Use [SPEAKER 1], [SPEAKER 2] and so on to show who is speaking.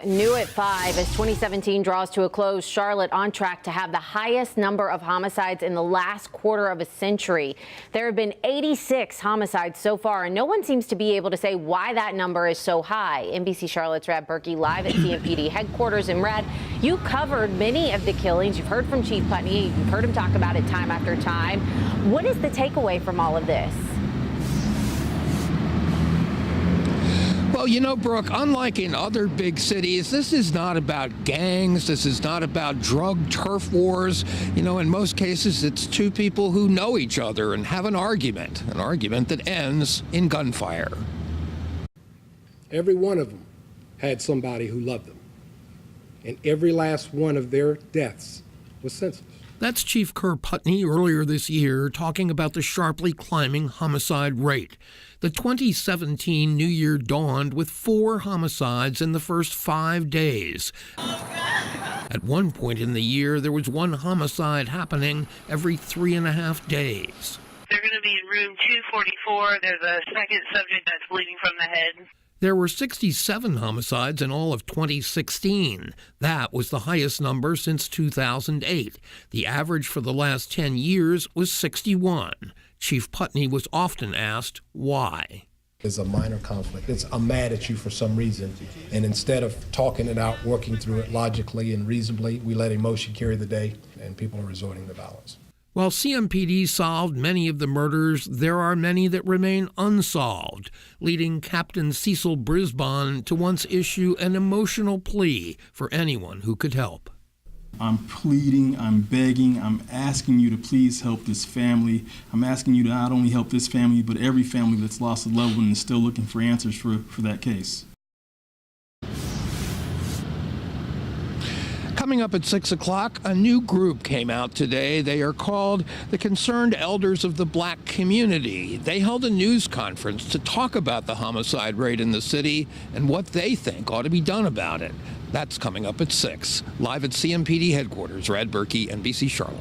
[SPEAKER 1] New at 5 as 2017 draws to a close. Charlotte on track to have the highest number of homicides in the last quarter of a century. There have been 86 homicides so far, and no one seems to be able to say why that number is so high. NBC Charlotte's Rad Berkey live at CMPD headquarters. And Rad, you covered many of the killings. You've heard from Chief Putney. You've heard him talk about it time after time. What is the takeaway from all of this?
[SPEAKER 2] Well, you know, Brooke, unlike in other big cities, this is not about gangs. This is not about drug turf wars. You know, in most cases, it's two people who know each other and have an argument that ends in gunfire.
[SPEAKER 3] Every one of them had somebody who loved them. And every last one of their deaths was senseless.
[SPEAKER 4] That's Chief Kerr Putney earlier this year talking about the sharply climbing homicide rate. The 2017 New Year dawned with 4 homicides in the first 5 days. At one point in the year, there was 1 homicide happening every 3.5 days.
[SPEAKER 5] They're going to be in room 244. There's a second subject that's bleeding from the head.
[SPEAKER 4] There were 67 homicides in all of 2016. That was the highest number since 2008. The average for the last 10 years was 61. Chief Putney was often asked why.
[SPEAKER 3] It's a minor conflict. I'm mad at you for some reason. And instead of talking it out, working through it logically and reasonably, we let emotion carry the day, and people are resorting to violence.
[SPEAKER 4] While CMPD solved many of the murders, there are many that remain unsolved, leading Captain Cecil Brisbane to once issue an emotional plea for anyone who could help.
[SPEAKER 6] I'm pleading, I'm begging, I'm asking you to please help this family. I'm asking you to not only help this family, but every family that's lost a loved one and is still looking for answers for that case.
[SPEAKER 2] Coming up at 6 o'clock, a new group came out today. They are called the Concerned Elders of the Black Community. They held a news conference to talk about the homicide rate in the city and what they think ought to be done about it. That's coming up at 6. Live at CMPD headquarters, Rad Berkey, NBC Charlotte.